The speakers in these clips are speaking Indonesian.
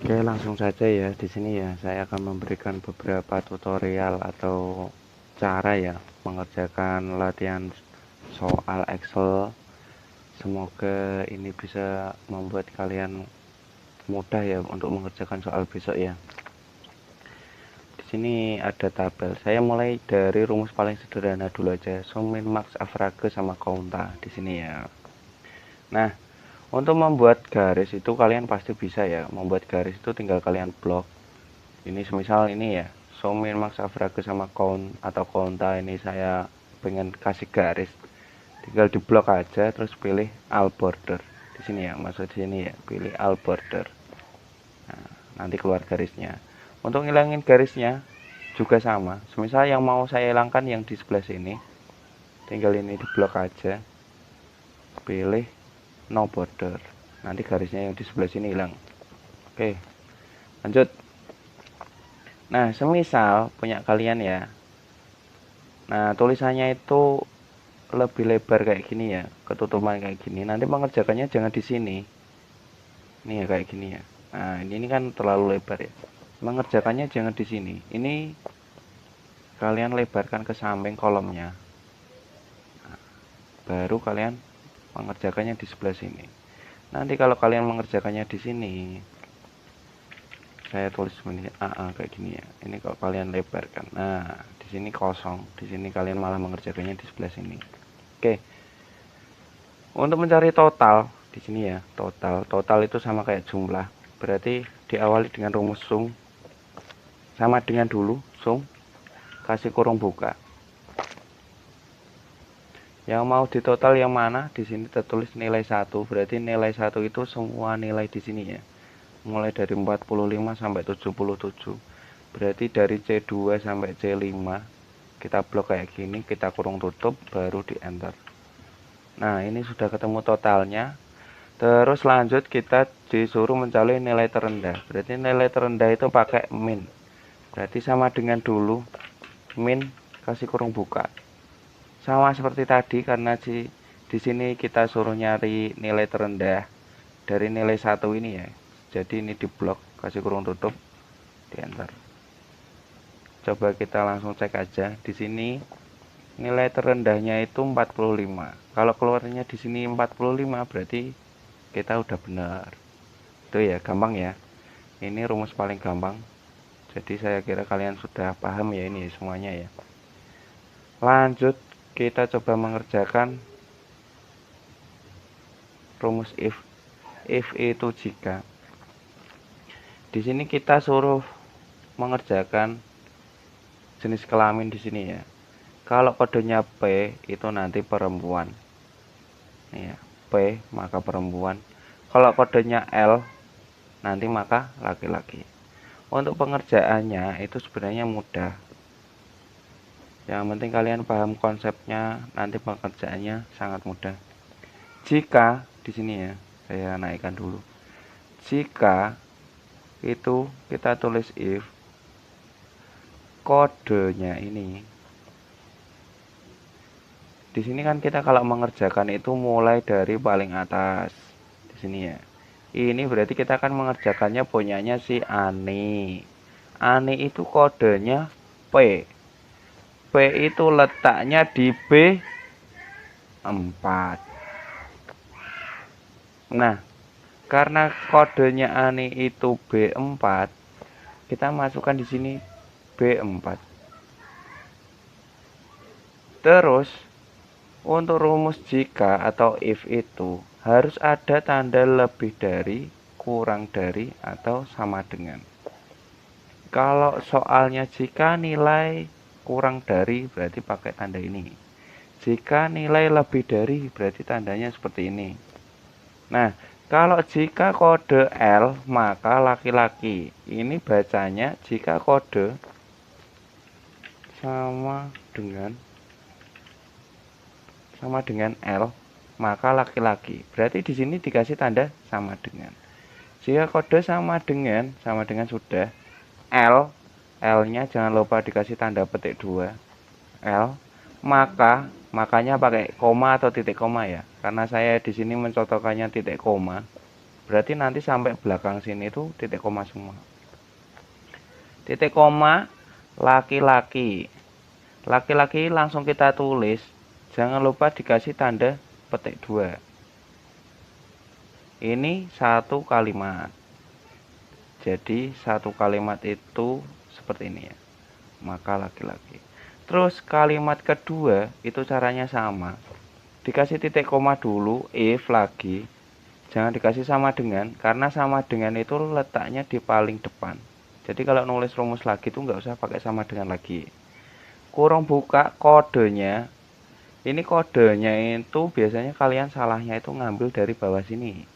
Oke, langsung saja ya. Di sini ya, saya akan memberikan beberapa tutorial atau cara ya mengerjakan latihan soal Excel. Semoga ini bisa membuat kalian mudah ya untuk mengerjakan soal besok ya. Di sini ada tabel. Saya mulai dari rumus paling sederhana dulu aja. Sum, min, max, average sama konta di sini ya. Nah, untuk membuat garis itu kalian pasti bisa ya. Membuat garis itu tinggal kalian blok. Ini semisal ini ya, sum, min, max, average sama count atau konta, ini saya pengen kasih garis, tinggal di blok aja terus pilih all border di sini ya, masuk di sini ya, pilih all border. Nah, nanti keluar garisnya. Untuk ngilangin garisnya juga sama, semisal yang mau saya hilangkan yang di sebelah sini, tinggal ini di blok aja, pilih no border, nanti garisnya yang di sebelah sini hilang. Oke, lanjut. Nah, semisal punya kalian ya, nah tulisannya itu lebih lebar kayak gini ya, ketutupan kayak gini, nanti mengerjakannya jangan di sini. Ini ya kayak gini ya. Nah, ini kan terlalu lebar ya. Mengerjakannya jangan di sini. Ini kalian lebarkan ke samping kolomnya. Nah, baru kalian mengerjakannya di sebelah sini. Nanti kalau kalian mengerjakannya di sini, saya tulis ini AA kayak gini ya. Ini kalau kalian lebarkan. Nah, di sini kosong. Di sini kalian malah mengerjakannya di sebelah sini. Oke. Untuk mencari total di sini ya, total itu sama kayak jumlah. Berarti diawali dengan rumus sum, sama dengan dulu sum kasih kurung buka. Yang mau ditotal yang mana? Di sini tertulis nilai 1. Berarti nilai 1 itu semua nilai di sini ya. Mulai dari 45 sampai 77. Berarti dari C2 sampai C5 kita blok kayak gini, kita kurung tutup, baru di enter. Nah, ini sudah ketemu totalnya. Terus lanjut kita disuruh mencari nilai terendah. Berarti nilai terendah itu pakai min. Berarti sama dengan dulu min kasih kurung buka. Sama seperti tadi karena di sini kita suruh nyari nilai terendah dari nilai 1 ini ya. Jadi ini di blok, kasih kurung tutup, di enter. Coba kita langsung cek aja. Di sini nilai terendahnya itu 45. Kalau keluarnya di sini 45 berarti kita udah benar. Itu ya, gampang ya. Ini rumus paling gampang. Jadi saya kira kalian sudah paham ya ini semuanya ya. Lanjut kita coba mengerjakan rumus if. If itu jika. Di sini kita suruh mengerjakan jenis kelamin di sini ya. Kalau kodenya P itu nanti perempuan. Nih ya, P maka perempuan. Kalau kodenya L nanti maka laki-laki. Untuk pengerjaannya itu sebenarnya mudah. Yang penting kalian paham konsepnya, nanti pengerjaannya sangat mudah. Jika di sini ya, saya naikkan dulu. Jika itu kita tulis if kodenya ini. Di sini kan kita kalau mengerjakan itu mulai dari paling atas. Di sini ya. Ini berarti kita akan mengerjakannya punyanya si Ani. Ani itu kodenya P. P itu letaknya di B4. Nah, karena kodenya Ani itu B4, kita masukkan di sini B4. Terus, untuk rumus jika atau if itu harus ada tanda lebih dari, kurang dari, atau sama dengan. Kalau soalnya jika nilai kurang dari berarti pakai tanda ini. Jika nilai lebih dari berarti tandanya seperti ini. Nah, kalau jika kode L maka laki-laki. Ini bacanya jika kode sama dengan L maka laki-laki. Berarti di sini dikasih tanda sama dengan. Jika kode sama dengan sudah L, L-nya jangan lupa dikasih tanda petik 2. L, makanya pakai koma atau titik koma ya. Karena saya di sini mencontohkannya titik koma. berarti nanti sampai belakang sini tuh titik koma semua. Titik koma laki-laki. Laki-laki langsung kita tulis, jangan lupa dikasih tanda petik 2. Ini satu kalimat. Jadi satu kalimat itu seperti ini ya. Maka laki-laki. Terus kalimat kedua itu caranya sama. Dikasih titik koma dulu, if lagi. Jangan dikasih sama dengan, karena sama dengan itu letaknya di paling depan. Jadi kalau nulis rumus lagi itu nggak usah pakai sama dengan lagi. Kurung buka kodenya. Ini kodenya itu biasanya kalian salahnya itu ngambil dari bawah sini.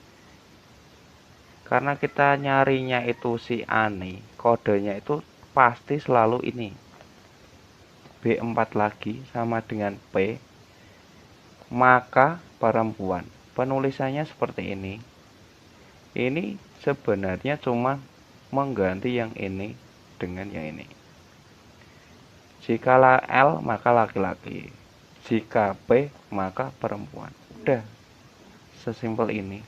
Karena kita nyarinya itu si Ani, kodenya itu pasti selalu ini. B4 lagi sama dengan P, maka perempuan. Penulisannya seperti ini. Ini sebenarnya cuma mengganti yang ini dengan yang ini. Jika L maka laki-laki, jika P maka perempuan. Udah, sesimpel ini.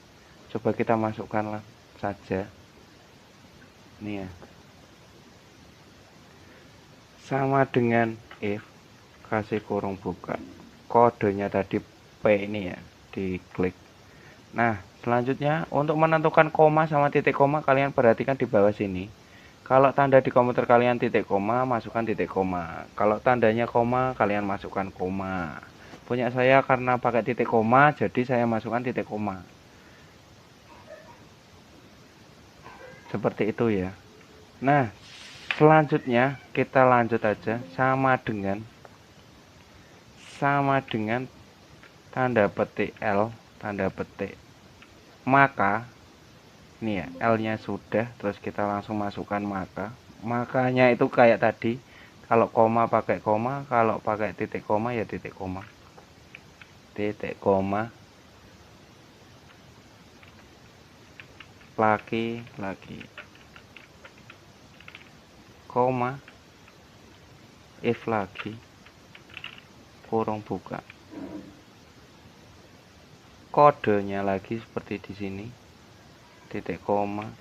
Coba kita masukkan saja. Nih ya. Sama dengan if, kasih kurung buka. Kodenya tadi P ini ya, diklik. Nah, selanjutnya untuk menentukan koma sama titik koma, kalian perhatikan di bawah sini. Kalau tanda di komputer kalian titik koma, masukkan titik koma. Kalau tandanya koma, kalian masukkan koma. Punya saya karena pakai titik koma, jadi saya masukkan titik koma. Seperti itu ya. Nah, selanjutnya kita lanjut aja sama dengan tanda petik L, tanda petik. Maka ini ya, L-nya sudah, terus kita langsung masukkan maka. Makanya itu kayak tadi, kalau koma pakai koma, kalau pakai titik koma ya titik koma. Titik koma laki-laki. Koma if lagi kurung buka. Kodenya lagi seperti di sini. Titik koma,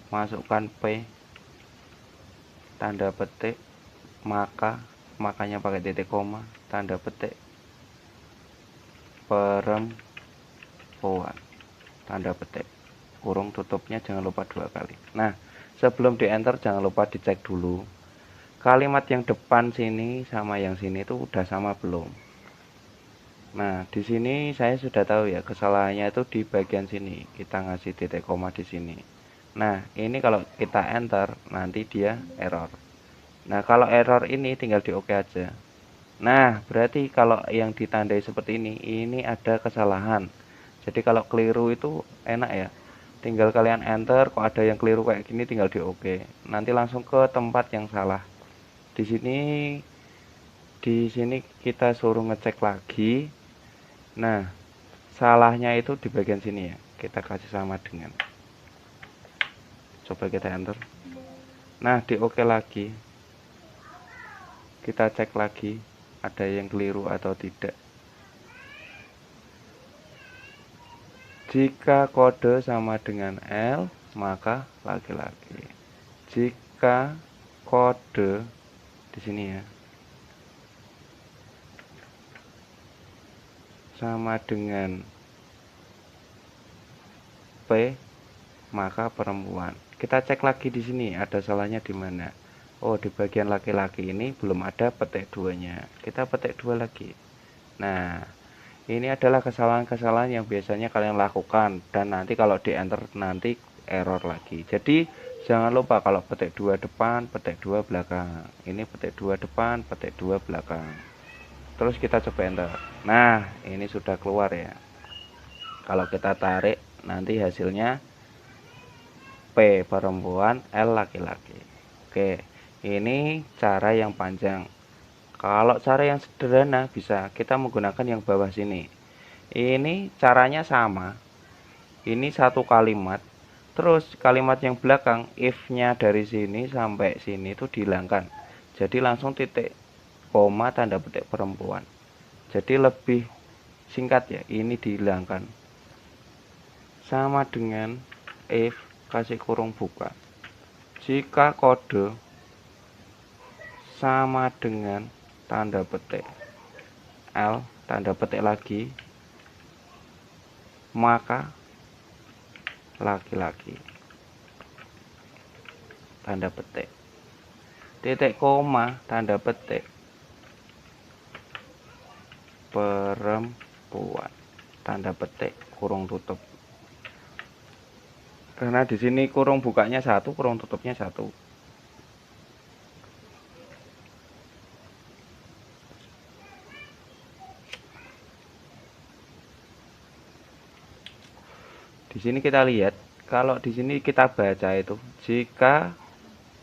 masukkan P, tanda petik, maka, makanya pakai titik koma, tanda petik, perempuan, tanda petik, kurung tutupnya jangan lupa 2 kali. Nah, sebelum di enter jangan lupa dicek dulu kalimat yang depan sini sama yang sini itu udah sama belum. Nah, di sini saya sudah tahu ya, kesalahannya itu di bagian sini. Kita ngasih titik koma di sini. Nah, ini kalau kita enter, nanti dia error. Nah, kalau error ini tinggal di OK aja. Nah, berarti kalau yang ditandai seperti ini ada kesalahan. Jadi kalau keliru itu enak ya. Tinggal kalian enter, kok ada yang keliru kayak gini tinggal di OK. Nanti langsung ke tempat yang salah. Di sini kita suruh ngecek lagi. Nah, salahnya itu di bagian sini ya. Kita kasih sama dengan. Coba kita enter. Nah, di OK lagi. Kita cek lagi ada yang keliru atau tidak. Jika kode sama dengan L, maka laki-laki. Jika kode di sini ya sama dengan P, maka perempuan. Kita cek lagi di sini ada salahnya di mana. Oh, di bagian laki-laki ini belum ada petik 2-nya. Kita petik 2 lagi. Nah, ini adalah kesalahan-kesalahan yang biasanya kalian lakukan dan nanti kalau di enter nanti error lagi. Jadi jangan lupa kalau petik 2 depan, petik 2 belakang. Ini petik 2 depan, petik 2 belakang. Terus kita coba enter. Nah, ini sudah keluar ya. Kalau kita tarik nanti hasilnya P perempuan, L laki-laki. Oke, ini cara yang panjang. Kalau cara yang sederhana bisa kita menggunakan yang bawah sini. Ini caranya sama. Ini satu kalimat. Terus kalimat yang belakang if-nya dari sini sampai sini itu dihilangkan. Jadi langsung titik koma tanda petik perempuan. Jadi lebih singkat ya, ini dihilangkan. sama dengan if kasih kurung buka. Jika kode sama dengan tanda petik L tanda petik lagi, maka laki-laki tanda petik, titik koma tanda petik perempuan tanda petik kurung tutup. Karena di sini kurung bukanya 1, kurung tutupnya 1. Di sini kita lihat, kalau di sini kita baca itu, jika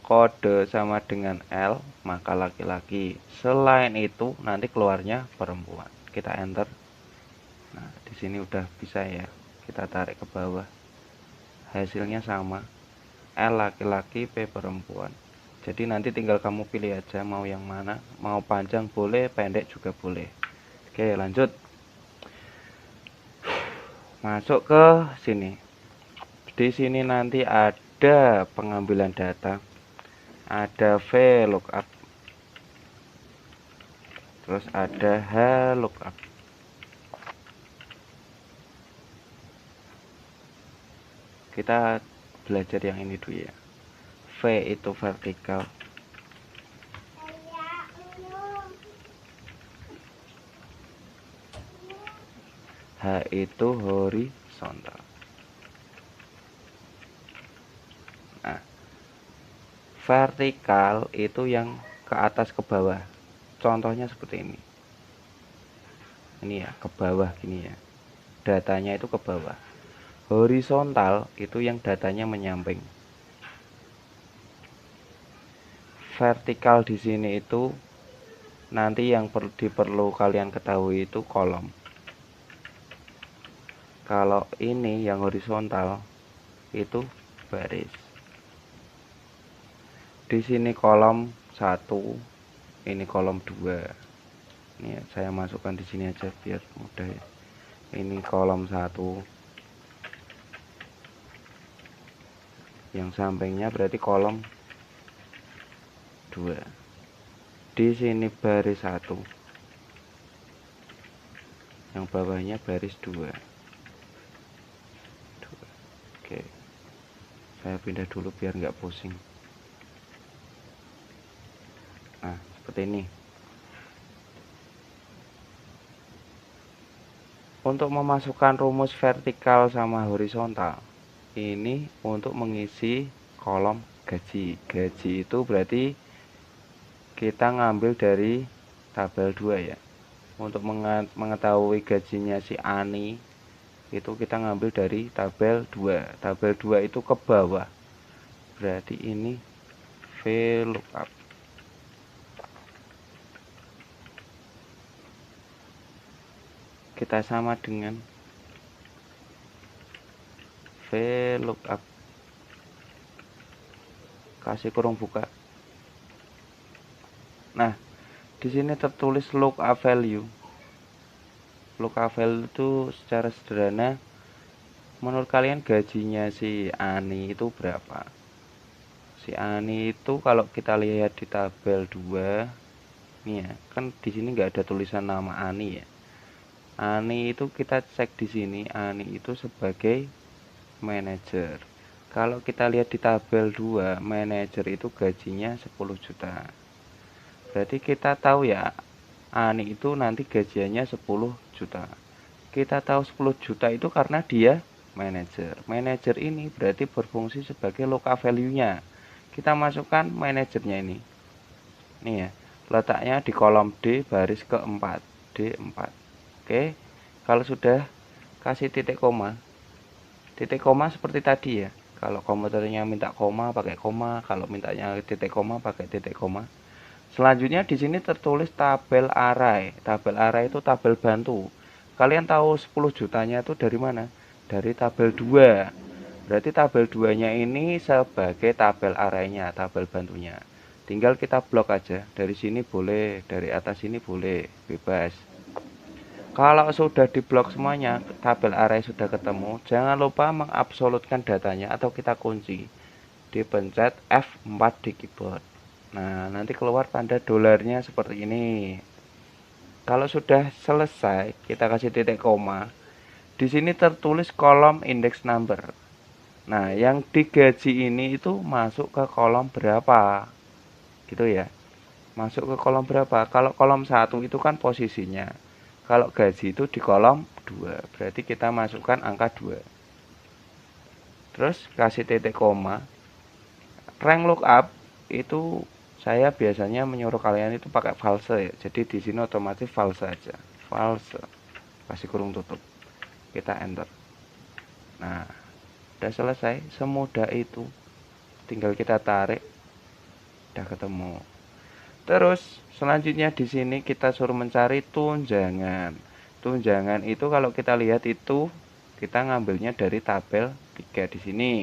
kode sama dengan L, maka laki-laki. Selain itu, nanti keluarnya perempuan. Kita enter. Nah, di sini udah bisa ya. Kita tarik ke bawah. Hasilnya sama. L laki-laki, P perempuan. Jadi nanti tinggal kamu pilih aja mau yang mana. Mau panjang boleh, pendek juga boleh. Oke, lanjut. Masuk ke sini. Di sini nanti ada pengambilan data, ada VLOOKUP, terus ada HLOOKUP. Kita belajar yang ini dulu ya. V itu vertikal, H itu horizontal. Nah, vertikal itu yang ke atas ke bawah. Contohnya seperti ini. Ini ya, ke bawah gini ya. Datanya itu ke bawah. Horizontal itu yang datanya menyamping. Vertikal di sini itu nanti yang perlu kalian ketahui itu kolom. Kalau ini yang horizontal itu baris. Di sini kolom 1, ini kolom 2. Ini saya masukkan di sini aja biar mudah ya. Ini kolom 1. Yang sampingnya berarti kolom 2. Di sini baris 1. Yang bawahnya baris 2. Oke. Saya pindah dulu biar nggak pusing. Nah, seperti ini. Untuk memasukkan rumus vertikal sama horizontal, ini untuk mengisi kolom gaji. Gaji itu berarti kita ngambil dari tabel 2 ya. Untuk mengetahui gajinya si Ani, itu kita ngambil dari tabel 2. Tabel 2 itu ke bawah. Berarti ini VLOOKUP. Kita sama dengan VLOOKUP. Kasih kurung buka. Nah, di sini tertulis lookup value. Lookup value itu secara sederhana, menurut kalian gajinya si Ani itu berapa? Si Ani itu kalau kita lihat di tabel 2, nih ya, kan di sini nggak ada tulisan nama Ani ya. Ani itu kita cek di sini, Ani itu sebagai manajer. Kalau kita lihat di tabel 2, manajer itu gajinya 10 juta. Berarti kita tahu ya, Ani itu nanti gajiannya 10 juta. Kita tahu 10 juta itu karena dia manajer. Manajer ini berarti berfungsi sebagai lookup value-nya. Kita masukkan manajernya ini. Nih ya, letaknya di kolom D baris keempat. D4. Oke. Kalau sudah kasih titik koma. Titik koma seperti tadi ya. Kalau komputernya minta koma pakai koma, kalau mintanya titik koma pakai titik koma. Selanjutnya di sini tertulis tabel array. Tabel array itu tabel bantu. Kalian tahu 10 jutanya itu dari mana? Dari tabel 2. Berarti tabel 2-nya ini sebagai tabel array-nya, tabel bantunya. Tinggal kita blok aja. Dari sini boleh, dari atas ini boleh, bebas. Kalau sudah diblok semuanya, tabel array sudah ketemu, jangan lupa mengabsolutkan datanya atau kita kunci. Dipencet F4 di keyboard. Nah, nanti keluar tanda dolarnya seperti ini. Kalau sudah selesai, kita kasih titik koma. Di sini tertulis kolom index number. Nah, yang digaji ini itu masuk ke kolom berapa? Gitu ya. Masuk ke kolom berapa? Kalau kolom 1 itu kan posisinya. Kalau gaji itu di kolom 2. Berarti kita masukkan angka 2. Terus kasih titik koma. Rank lookup itu saya biasanya menyuruh kalian itu pakai false ya. Jadi di sini otomatis false aja. False. Kasih kurung tutup. Kita enter. Nah, udah selesai. Semudah itu. Tinggal kita tarik. Udah ketemu. Terus selanjutnya di sini kita suruh mencari tunjangan. Tunjangan itu kalau kita lihat itu kita ngambilnya dari tabel 3 di sini.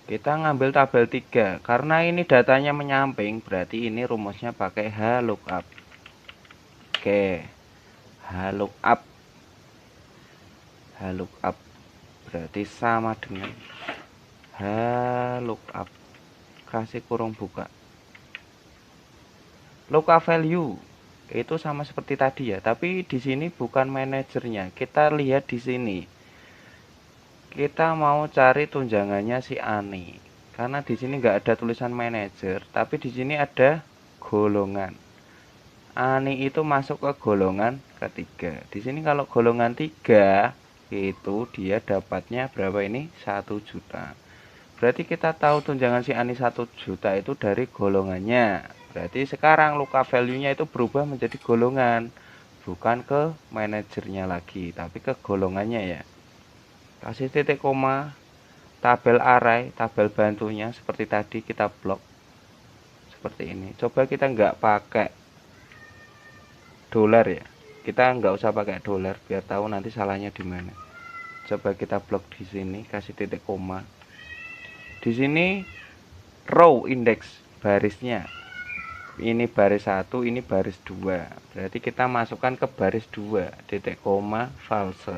Kita ngambil tabel 3 karena ini datanya menyamping, berarti ini rumusnya pakai HLOOKUP. Oke. HLOOKUP. HLOOKUP berarti sama dengan HLOOKUP. Kasih kurung buka. Lookup value itu sama seperti tadi ya, tapi di sini bukan manajernya. Kita lihat di sini. Kita mau cari tunjangannya si Ani. Karena di sini nggak ada tulisan manajer, tapi di sini ada golongan. Ani itu masuk ke golongan ketiga. Di sini kalau golongan 3 itu dia dapatnya berapa ini? 1 juta. Berarti kita tahu tunjangan si Ani 1 juta itu dari golongannya. Berarti sekarang lookup value-nya itu berubah menjadi golongan. Bukan ke manajernya lagi, tapi ke golongannya ya. Kasih titik koma, tabel array, tabel bantunya seperti tadi kita blok. Seperti ini. Coba kita nggak pakai dolar ya. Kita nggak usah pakai dolar biar tahu nanti salahnya di mana. Coba kita blok di sini, kasih titik koma. Di sini row index barisnya. Ini baris 1, ini baris 2. Berarti kita masukkan ke baris 2, titik koma false.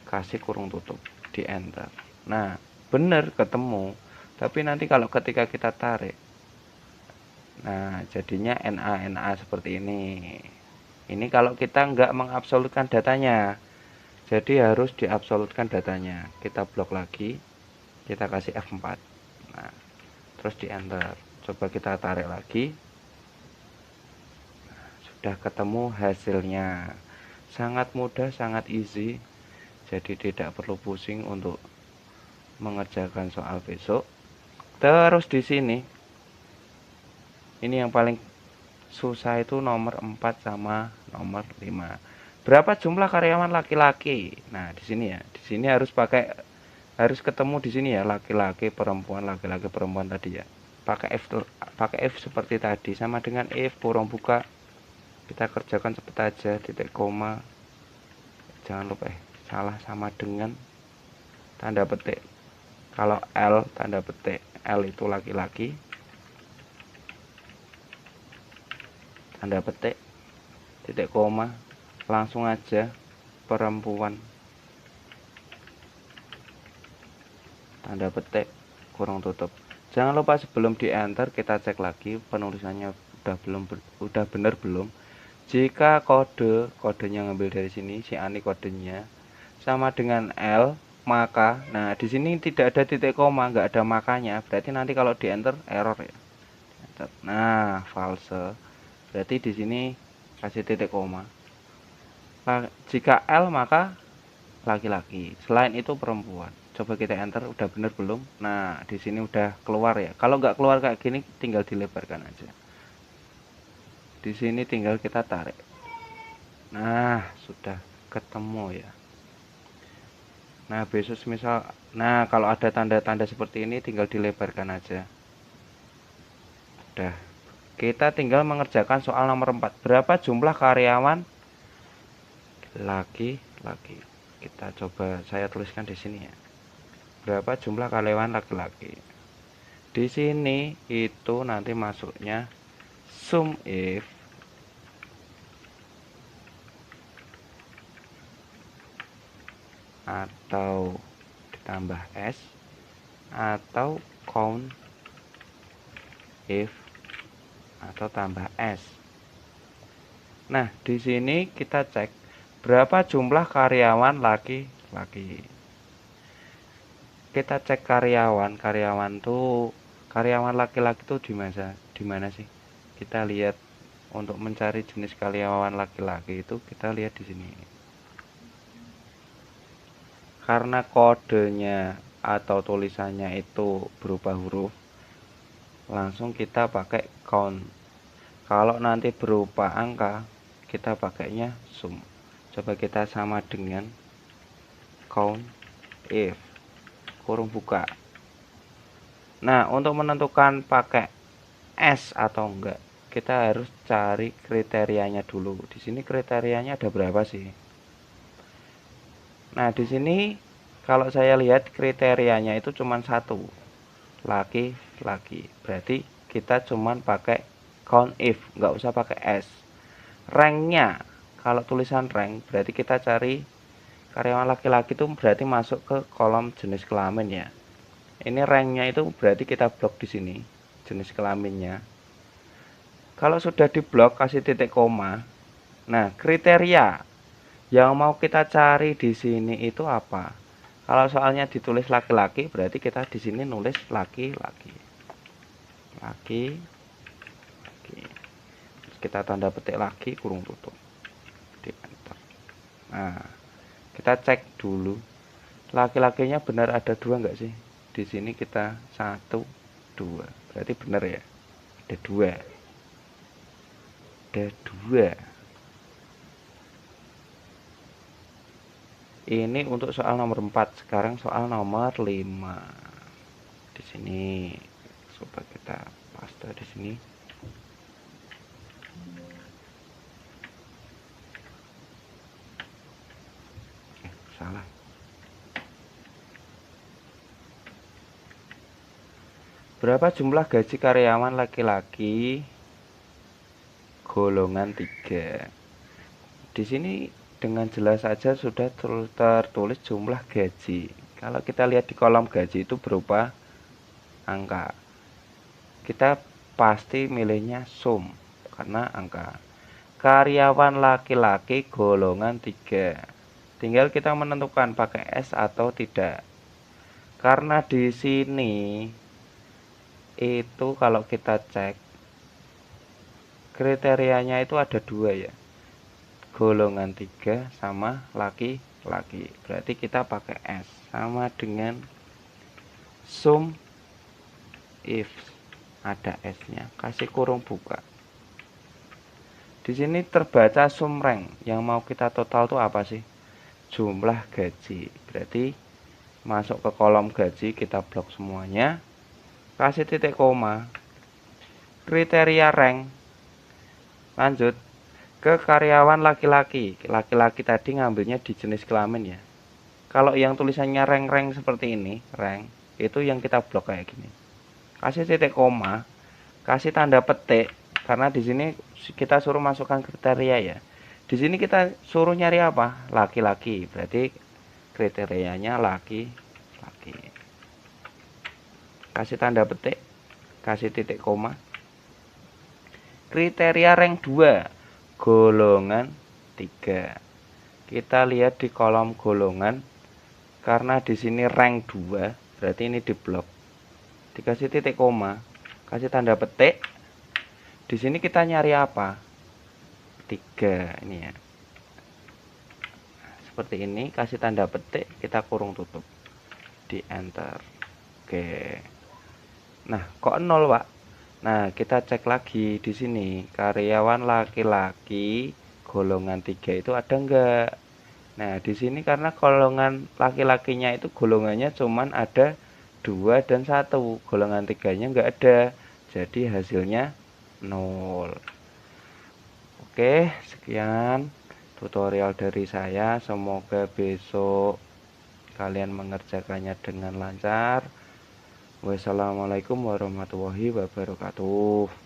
Kasih kurung tutup, di enter. Nah, benar ketemu. Tapi nanti kalau ketika kita tarik, nah jadinya NA seperti ini. Ini kalau kita nggak mengabsolutkan datanya. Jadi harus diabsolutkan datanya. Kita blok lagi, kita kasih F4. Nah, terus di enter. Coba kita tarik lagi. Nah, sudah ketemu hasilnya. Sangat mudah, sangat easy. Jadi tidak perlu pusing untuk mengerjakan soal besok. Terus di sini ini yang paling susah itu nomor 4 sama nomor 5. Berapa jumlah karyawan laki-laki? Nah, di sini ya. Di sini harus ketemu di sini ya, laki-laki perempuan, laki-laki perempuan tadi ya. Pakai if seperti tadi, sama dengan if kurung buka. Kita kerjakan cepet aja, titik koma. Jangan lupa salah sama dengan tanda petik. Kalau L tanda petik, L itu laki-laki, tanda petik, titik koma, langsung aja perempuan, tanda petik, kurung tutup. Jangan lupa sebelum di enter kita cek lagi penulisannya udah benar belum. Jika kodenya ngambil dari sini, si Ani kodenya sama dengan L, maka nah di sini tidak ada titik koma, nggak ada makanya, berarti nanti kalau di enter error ya. Nah, false. Berarti di sini kasih titik koma. Jika L maka laki-laki, selain itu perempuan. Coba kita enter, udah bener belum? Nah, di sini udah keluar ya. Kalau nggak keluar kayak gini, tinggal dilebarkan aja. Di sini tinggal kita tarik. Nah, sudah ketemu ya. Nah, besok misal, nah kalau ada tanda-tanda seperti ini tinggal dilebarkan aja. Udah. Kita tinggal mengerjakan soal nomor 4. Berapa jumlah karyawan laki-laki? Kita coba saya tuliskan di sini ya. Berapa jumlah karyawan laki-laki? Di sini itu nanti masuknya sum if atau ditambah S atau count if atau tambah S. Nah, di sini kita cek berapa jumlah karyawan laki-laki. Kita cek karyawan laki-laki tuh di mana sih? Kita lihat untuk mencari jenis karyawan laki-laki itu kita lihat di sini. Karena kodenya atau tulisannya itu berupa huruf, langsung kita pakai count. Kalau nanti berupa angka, kita pakainya sum. Coba kita sama dengan count if kurung buka. Nah, untuk menentukan pakai S atau enggak, kita harus cari kriterianya dulu. Di sini kriterianya ada berapa sih? Nah, di sini kalau saya lihat kriterianya itu cuma satu, laki-laki. Berarti kita cuma pakai count if, nggak usah pakai S. Ranknya, kalau tulisan rank, berarti kita cari karyawan laki-laki itu berarti masuk ke kolom jenis kelamin ya. Ini ranknya itu berarti kita blok di sini jenis kelaminnya. Kalau sudah diblok kasih titik koma. Nah, kriteria yang mau kita cari di sini itu apa? Kalau soalnya ditulis laki-laki berarti kita di sini nulis laki-laki. Laki. Terus kita tanda petik lagi kurung tutup. Di enter. Nah, kita cek dulu laki-lakinya benar ada dua enggak sih? Di sini kita 1 2, berarti benar ya, ada 2, ini untuk soal nomor 4. Sekarang soal nomor 5. Di sini coba kita paste di sini. Salah. Berapa jumlah gaji karyawan laki-laki golongan 3? Di sini dengan jelas saja sudah tertulis jumlah gaji. Kalau kita lihat di kolom gaji itu berupa angka. Kita pasti milihnya sum karena angka. Karyawan laki-laki golongan 3. Tinggal kita menentukan pakai S atau tidak. Karena di sini itu kalau kita cek kriterianya itu ada 2 ya, golongan 3 sama laki-laki. Berarti kita pakai S sama dengan sum if ada S nya, kasih kurung buka. Di sini terbaca sum rank. Yang mau kita total itu apa sih? Jumlah gaji. Berarti masuk ke kolom gaji, kita blok semuanya, kasih titik koma, kriteria rank, lanjut ke karyawan laki-laki. Laki-laki tadi ngambilnya di jenis kelamin ya. Kalau yang tulisannya rank seperti ini, rank, itu yang kita blok kayak gini. Kasih titik koma, kasih tanda petik, karena di sini kita suruh masukkan kriteria ya. Di sini kita suruh nyari apa? Laki-laki. Berarti kriterianya laki-laki. Kasih tanda petik, kasih titik koma. Kriteria rank 2, golongan 3. Kita lihat di kolom golongan, karena di sini rank 2, berarti ini diblok. Dikasih titik koma, kasih tanda petik. Di sini kita nyari apa? 3 ini ya. Seperti ini, kasih tanda petik, kita kurung tutup. Di enter. Oke. Nah, kok 0, Pak? Nah, kita cek lagi di sini. Karyawan laki-laki golongan 3 itu ada enggak? Nah, di sini karena golongan laki-lakinya itu golongannya cuman ada 2 dan 1. Golongan 3-nya enggak ada. Jadi hasilnya 0. Oke, sekian tutorial dari saya. Semoga besok kalian mengerjakannya dengan lancar. Wassalamualaikum warahmatullahi wabarakatuh.